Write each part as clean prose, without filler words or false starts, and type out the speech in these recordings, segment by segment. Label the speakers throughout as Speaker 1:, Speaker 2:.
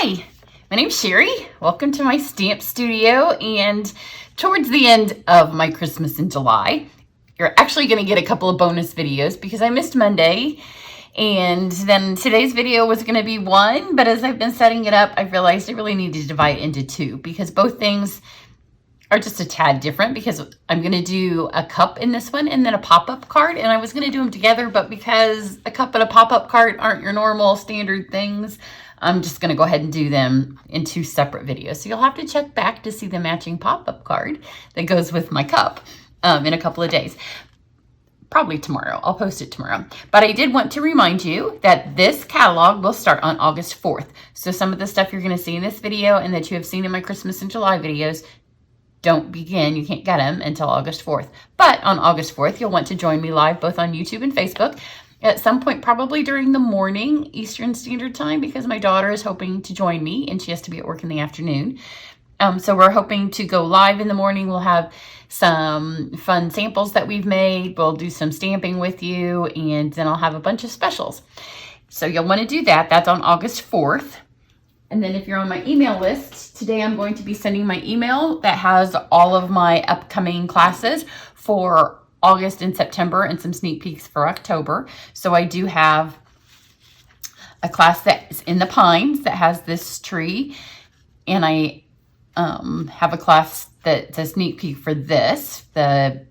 Speaker 1: Hi, my name's Cheri. Welcome to my stamp studio, and towards the end of my Christmas in July, you're actually going to get a couple of bonus videos because I missed Monday, and then today's video was going to be one, but as I've been setting it up, I realized I really need to divide it into two because both things are just a tad different because I'm going to do a cup in this one and then a pop-up card, and I was going to do them together, but because a cup and a pop-up card aren't your normal standard things, I'm just going to go ahead and do them in two separate videos. So you'll have to check back to see the matching pop-up card that goes with my cup in a couple of days. Probably tomorrow. I'll post it tomorrow. But I did want to remind you that this catalog will start on August 4th. So some of the stuff you're going to see in this video and that you have seen in my Christmas and July videos don't begin. You can't get them until August 4th. But on August 4th, you'll want to join me live both on YouTube and Facebook at some point, probably during the morning Eastern Standard Time, because my daughter is hoping to join me and she has to be at work in the afternoon. So we're hoping to go live in the morning. We'll have some fun samples that we've made. We'll do some stamping with you, and then I'll have a bunch of specials. So you'll want to do that. That's on August 4th. And then if you're on my email list, today I'm going to be sending my email that has all of my upcoming classes for August and September and some sneak peeks for October. So I do have a class that's in the pines that has this tree, and I have a class that's a sneak peek for this, the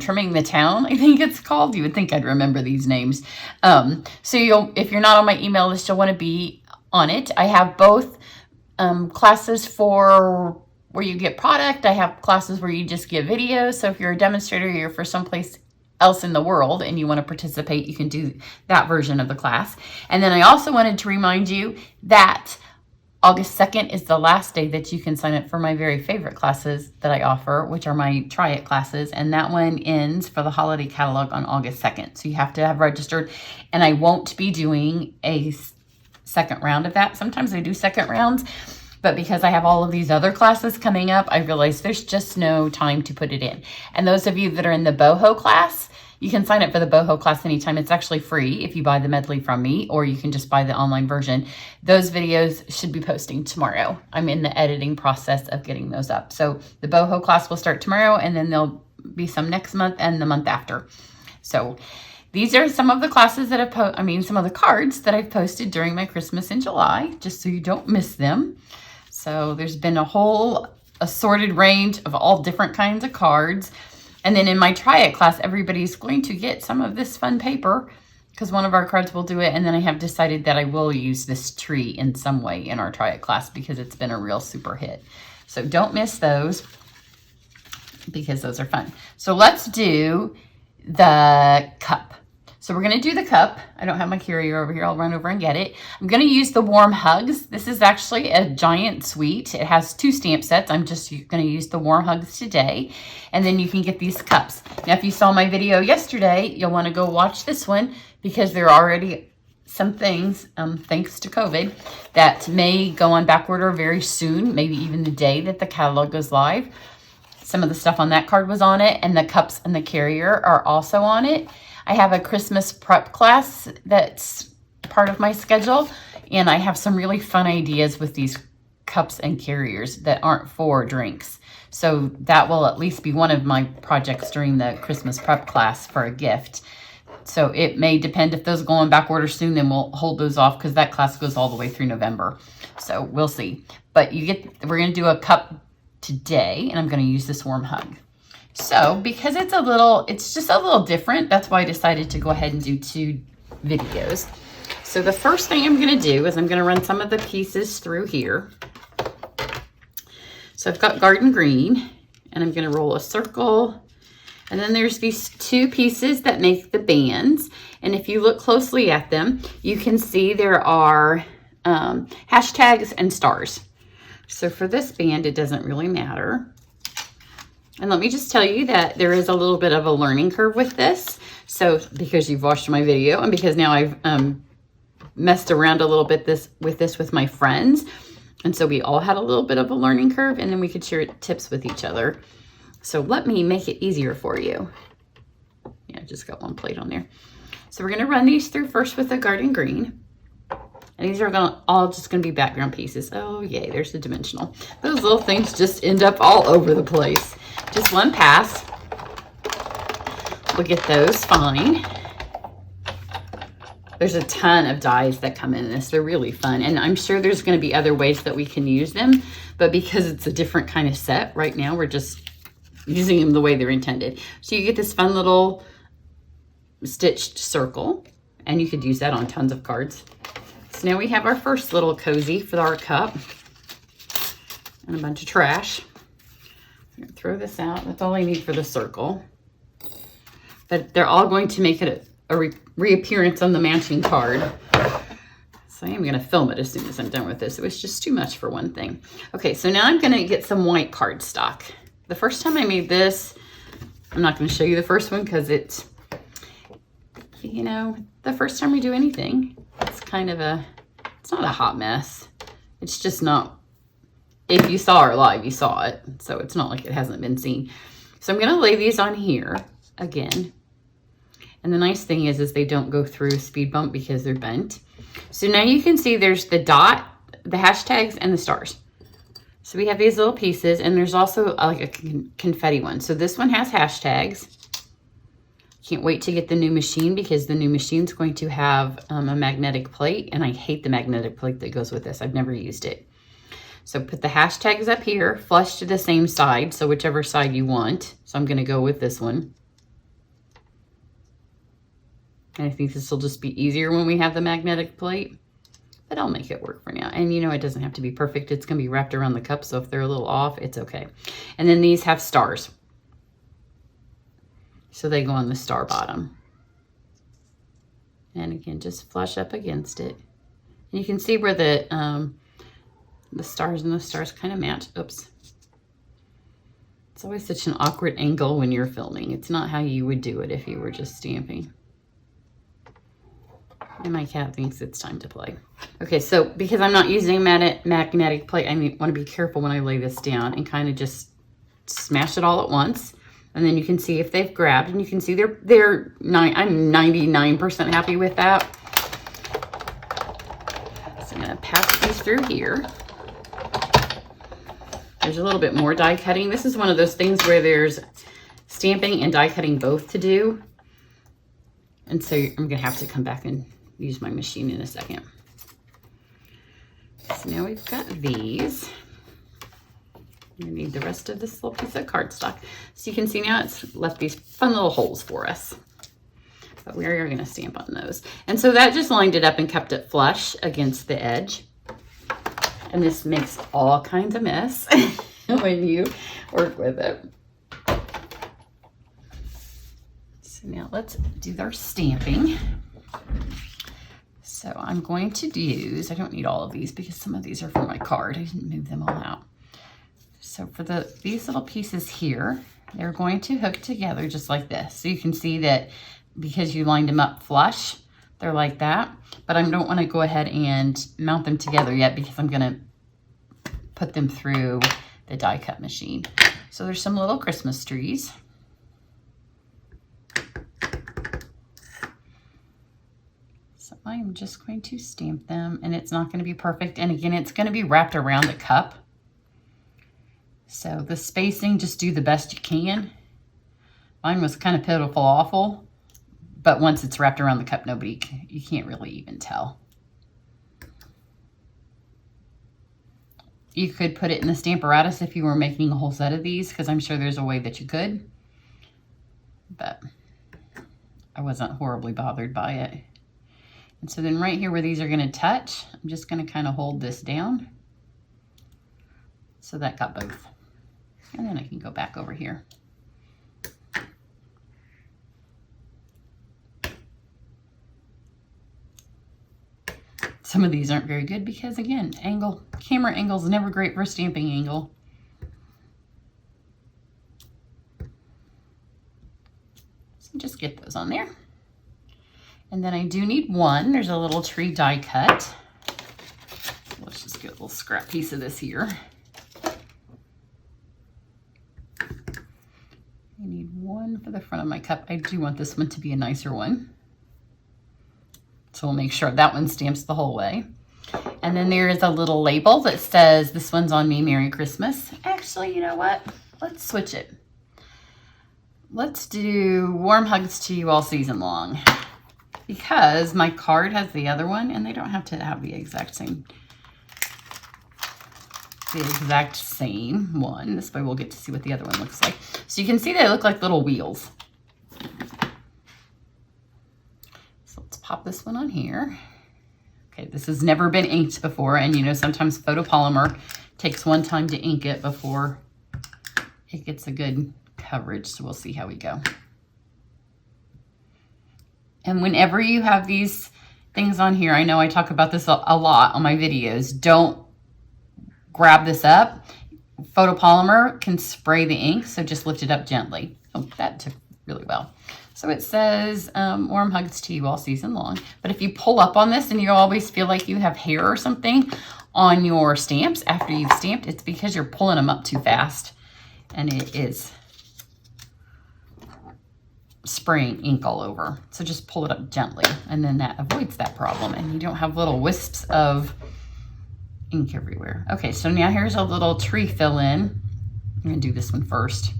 Speaker 1: trimming the town, I think it's called. You would think I'd remember these names. So if you're not on my email list, you'll want to be on it. I have both classes for where you get product. I have classes where you just get videos. So if you're a demonstrator, you're for someplace else in the world and you want to participate, you can do that version of the class. And then I also wanted to remind you that August 2nd is the last day that you can sign up for my very favorite classes that I offer, which are my Try It classes. And that one ends for the holiday catalog on August 2nd. So you have to have registered, and I won't be doing a second round of that. Sometimes I do second rounds, but because I have all of these other classes coming up, I realize there's just no time to put it in. And those of you that are in the boho class, you can sign up for the boho class anytime. It's actually free if you buy the medley from me, or you can just buy the online version. Those videos should be posting tomorrow. I'm in the editing process of getting those up. So the boho class will start tomorrow, and then there'll be some next month and the month after. So these are some of the classes that some of the cards that I've posted during my Christmas in July, just so you don't miss them. So there's been a whole assorted range of all different kinds of cards. And then in my Try It class, everybody's going to get some of this fun paper because one of our cards will do it. And then I have decided that I will use this tree in some way in our Try It class because it's been a real super hit. So don't miss those because those are fun. So let's do the cup. So we're going to do the cup. I don't have my carrier over here. I'll run over and get it. I'm going to use the Warm Hugs. This is actually a giant suite. It has 2 stamp sets. I'm just going to use the Warm Hugs today. And then you can get these cups. Now, if you saw my video yesterday, you'll want to go watch this one because there are already some things, thanks to COVID, that may go on back order very soon, maybe even the day that the catalog goes live. Some of the stuff on that card was on it, and the cups and the carrier are also on it. I have a Christmas prep class that's part of my schedule, and I have some really fun ideas with these cups and carriers that aren't for drinks. So that will at least be one of my projects during the Christmas prep class for a gift. So it may depend if those go on back order soon, then we'll hold those off because that class goes all the way through November. So we'll see. But we're going to do a cup today, and I'm going to use this Warm Hug. So because it's just a little different, that's why I decided to go ahead and do 2 videos. So the first thing I'm going to do is I'm going to run some of the pieces through here. So I've got garden green, and I'm going to roll a circle. And then there's these 2 pieces that make the bands. And if you look closely at them, you can see there are hashtags and stars. So for this band, it doesn't really matter. And let me just tell you that there is a little bit of a learning curve with this. So because you've watched my video and because now I've messed around a little bit with my friends. And so we all had a little bit of a learning curve, and then we could share tips with each other. So let me make it easier for you. Yeah, just got one plate on there. So we're going to run these through first with the garden green. And these are all just gonna be background pieces. Oh yay, there's the dimensional. Those little things just end up all over the place. Just one pass. We'll get those fine. There's a ton of dies that come in this. They're really fun. And I'm sure there's gonna be other ways that we can use them, but because it's a different kind of set right now, we're just using them the way they're intended. So you get this fun little stitched circle, and you could use that on tons of cards. So now we have our first little cozy for our cup and a bunch of trash. I'm gonna throw this out. That's all I need for the circle. But they're all going to make it a reappearance on the matching card. So I am gonna film it as soon as I'm done with this. It was just too much for one thing. Okay, so now I'm gonna get some white cardstock. The first time I made this, I'm not gonna show you the first one because it's, you know, the first time we do anything, it's kind of it's not a hot mess. It's just not, if you saw our live, you saw it. So it's not like it hasn't been seen. So I'm gonna lay these on here again. And the nice thing is they don't go through speed bump because they're bent. So now you can see there's the dot, the hashtags, and the stars. So we have these little pieces, and there's also like a confetti one. So this one has hashtags. Can't wait to get the new machine because the new machine's going to have a magnetic plate, and I hate the magnetic plate that goes with this. I've never used it. So put the hashtags up here, flush to the same side, so whichever side you want. So I'm gonna go with this one. And I think this will just be easier when we have the magnetic plate, but I'll make it work for now. And you know, it doesn't have to be perfect. It's gonna be wrapped around the cup, so if they're a little off, it's okay. And then these have stars. So they go on the star bottom. And again, just flush up against it. And you can see where the stars and the stars kind of match. Oops. It's always such an awkward angle when you're filming. It's not how you would do it if you were just stamping. And my cat thinks it's time to play. Okay, so because I'm not using a magnetic plate, I want to be careful when I lay this down and kind of just smash it all at once. And then you can see if they've grabbed, and you can see I'm 99% happy with that. So I'm gonna pass these through here. There's a little bit more die cutting. This is one of those things where there's stamping and die cutting both to do. And so I'm gonna have to come back and use my machine in a second. So now we've got these. We need the rest of this little piece of cardstock. So you can see now it's left these fun little holes for us. But we are gonna stamp on those. And so that just lined it up and kept it flush against the edge. And this makes all kinds of mess when you work with it. So now let's do our stamping. So I'm going to use, I don't need all of these because some of these are for my card. I didn't move them all out. So for these little pieces here, they're going to hook together just like this. So you can see that because you lined them up flush, they're like that. But I don't want to go ahead and mount them together yet because I'm going to put them through the die cut machine. So there's some little Christmas trees. So I'm just going to stamp them, and it's not going to be perfect. And again, it's going to be wrapped around the cup. So the spacing, just do the best you can. Mine was kind of pitiful awful, but once it's wrapped around the cup, you can't really even tell. You could put it in the Stamparatus if you were making a whole set of these, because I'm sure there's a way that you could, but I wasn't horribly bothered by it. And so then right here where these are going to touch, I'm just going to kind of hold this down. So that got both. And then I can go back over here. Some of these aren't very good because, again, camera angle is never great for stamping angle. So just get those on there. And then I do need one. There's a little tree die cut. Let's just get a little scrap piece of this here. I need one for the front of my cup. I do want this one to be a nicer one. So we'll make sure that one stamps the whole way. And then there is a little label that says, this one's on me, Merry Christmas. Actually, you know what? Let's switch it. Let's do warm hugs to you all season long, because my card has the other one and they don't have to have the exact same one. This way we'll get to see what the other one looks like. So you can see they look like little wheels. So let's pop this one on here. Okay, this has never been inked before, and you know, sometimes photopolymer takes one time to ink it before it gets a good coverage, so we'll see how we go. And whenever you have these things on here, I know I talk about this a lot on my videos, don't grab this up. Photopolymer can spray the ink, so just lift it up gently. Oh, that took really well. So it says, warm hugs to you all season long. But if you pull up on this and you always feel like you have hair or something on your stamps after you've stamped, it's because you're pulling them up too fast and it is spraying ink all over. So just pull it up gently, and then that avoids that problem, and you don't have little wisps of ink everywhere. Okay, so now here's a little tree fill in. I'm gonna do this one first.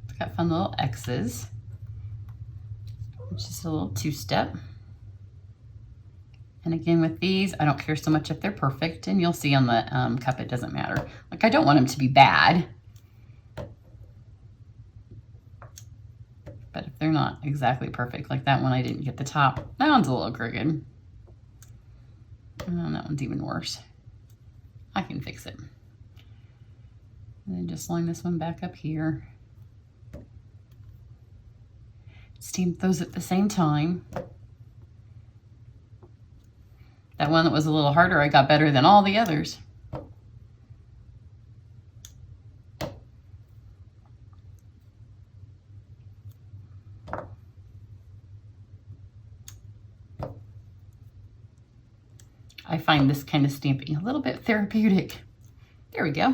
Speaker 1: It's got fun little X's. It's just a little two-step. And again, with these, I don't care so much if they're perfect, and you'll see on the cup it doesn't matter. Like, I don't want them to be bad, but if they're not exactly perfect, like that one, I didn't get the top. That one's a little crooked. And that one's even worse. I can fix it. And then just line this one back up here. Stamp those at the same time. That one that was a little harder, I got better than all the others. I find this kind of stamping a little bit therapeutic. There we go.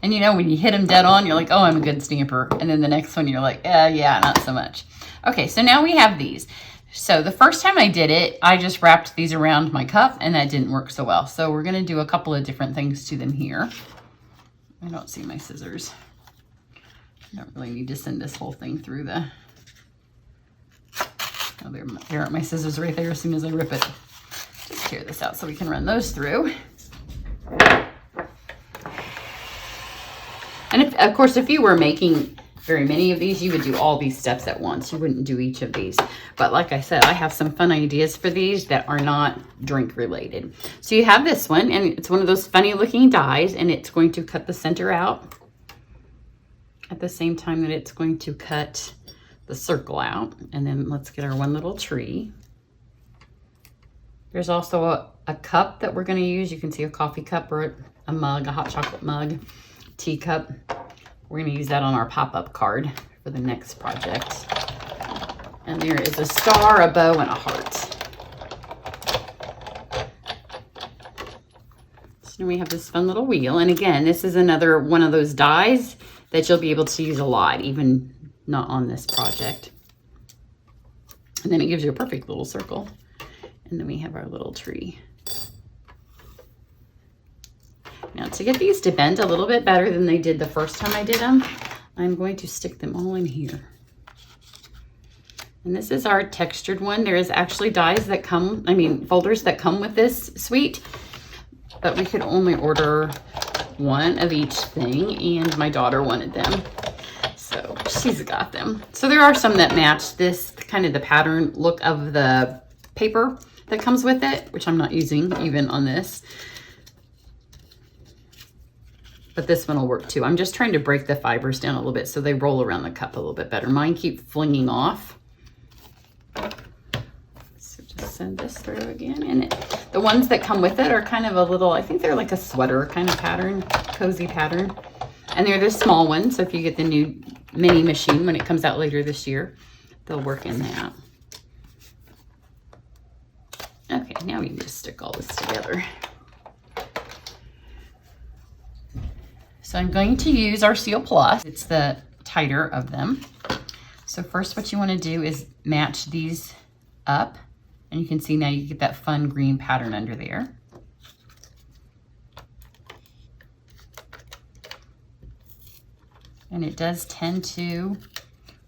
Speaker 1: And you know, when you hit them dead on, you're like, oh, I'm a good stamper. And then the next one, you're like, yeah, not so much. Okay, so now we have these. So the first time I did it, I just wrapped these around my cup, and that didn't work so well. So we're gonna do a couple of different things to them here. I don't see my scissors. I don't really need to send this whole thing through the... Oh, there are my scissors right there as soon as I rip it. Just tear this out so we can run those through. And if, of course, if you were making very many of these, you would do all these steps at once. You wouldn't do each of these. But like I said, I have some fun ideas for these that are not drink related. So you have this one, and it's one of those funny looking dies, and it's going to cut the center out at the same time that it's going to cut the circle out. And then let's get our one little tree. There's also a cup that we're going to use. You can see a coffee cup or a mug, a hot chocolate mug, teacup. We're going to use that on our pop-up card for the next project. And there is a star, a bow, and a heart. So now we have this fun little wheel. And again, this is another one of those dies that you'll be able to use a lot, even not on this project. And then it gives you a perfect little circle. And then we have our little tree. Now, to get these to bend a little bit better than they did the first time I did them, I'm going to stick them all in here. And this is our textured one. There is actually dies that come, folders that come with this suite, but we could only order one of each thing, and my daughter wanted them, so she's got them. So there are some that match this, kind of the pattern look of the paper that comes with it, which I'm not using even on this. But this one will work too. I'm just trying to break the fibers down a little bit so they roll around the cup a little bit better. Mine keep flinging off. So just send this through again. And the ones that come with it are kind of a little, I think they're like a sweater kind of pattern, cozy pattern. And they're the small ones, so if you get the new mini machine when it comes out later this year, they'll work in that. Okay, now we can just stick all this together. So I'm going to use our Seal Plus. It's the tighter of them. So first what you want to do is match these up And you can see now you get that fun green pattern under there. And it does tend to,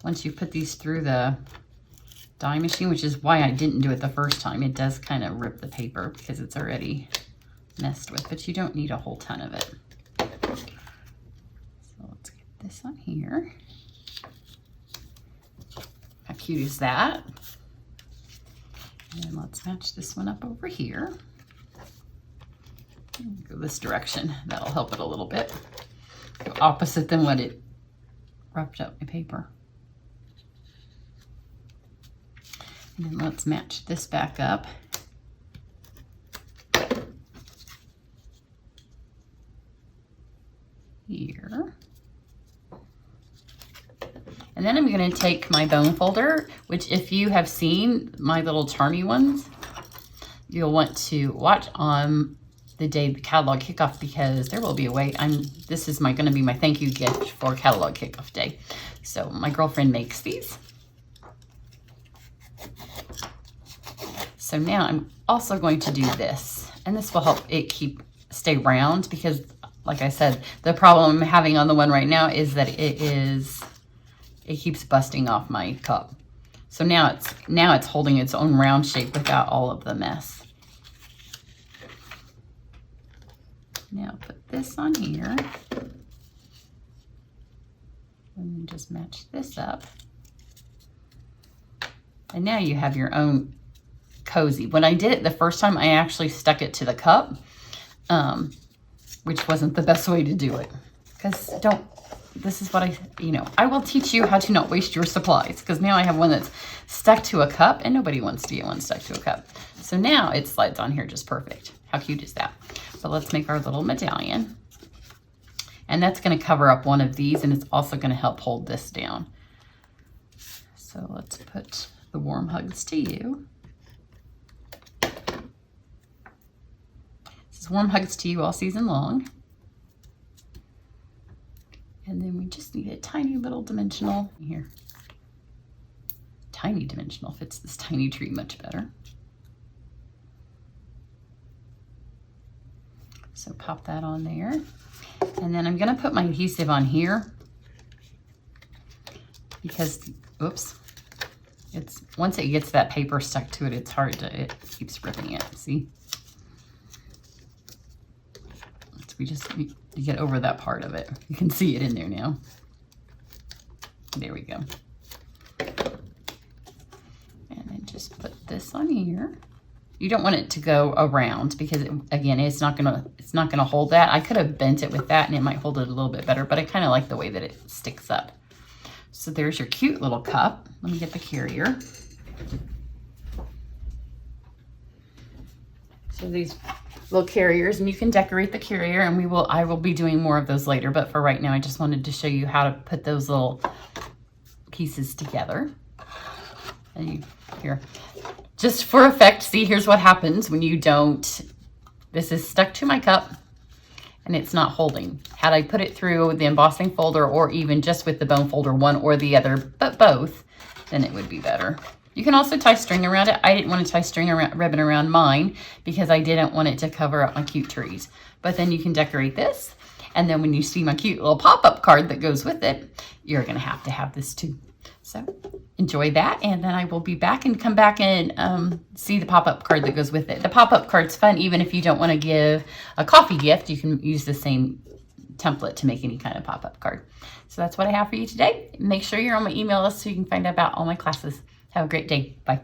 Speaker 1: once you put these through the die machine, which is why I didn't do it the first time, it does kind of rip the paper because it's already messed with, but you don't need a whole ton of it. So let's get this on here. How cute is that? And let's match this one up over here. Go this direction, that'll help it a little bit. Go opposite than what it wrapped up my paper. And then let's match this back up. Here. And then I'm going to take my bone folder, which if you have seen my little charmy ones, you'll want to watch on the day of the catalog kickoff, because there will be a way. This is going to be my thank you gift for catalog kickoff day. So my girlfriend makes these. So now I'm also going to do this, and this will help it stay round, because like I said, the problem I'm having on the one right now is that it keeps busting off my cup. So now it's holding its own round shape without all of the mess. Now put this on here, and then just match this up. And now you have your own cozy. When I did it the first time, I actually stuck it to the cup, which wasn't the best way to do it. Because this is what I will teach you how to not waste your supplies, because now I have one that's stuck to a cup, and nobody wants to get one stuck to a cup. So now it slides on here just perfect. How cute is that? But let's make our little medallion. And that's going to cover up one of these, and it's also going to help hold this down. So let's put the warm hugs to you. This is warm hugs to you all season long. And then we just need a tiny little dimensional here. Tiny dimensional fits this tiny tree much better. So pop that on there. And then I'm going to put my adhesive on here, because, oops, once it gets that paper stuck to it, it keeps ripping it, see? We just need to get over that part of it. You can see it in there now. There we go. And then just put this on here. You don't want it to go around, because again, it's not gonna hold that. I could have bent it with that and it might hold it a little bit better, but I kind of like the way that it sticks up. So there's your cute little cup. Let me get the carrier. So these little carriers, and you can decorate the carrier, and I will be doing more of those later, but for right now I just wanted to show you how to put those little pieces together. And here, just for effect, see, here's what happens when you don't. This is stuck to my cup and it's not holding. Had I put it through the embossing folder, or even just with the bone folder, one or the other, but both, then it would be better. You can also tie string around it. I didn't want to tie ribbon around mine because I didn't want it to cover up my cute trees. But then you can decorate this. And then when you see my cute little pop-up card that goes with it, you're going to have this too. So enjoy that. And then I will be back and come back and see the pop-up card that goes with it. The pop-up card's fun. Even if you don't want to give a coffee gift, you can use the same template to make any kind of pop-up card. So that's what I have for you today. Make sure you're on my email list so you can find out about all my classes. Have a great day. Bye.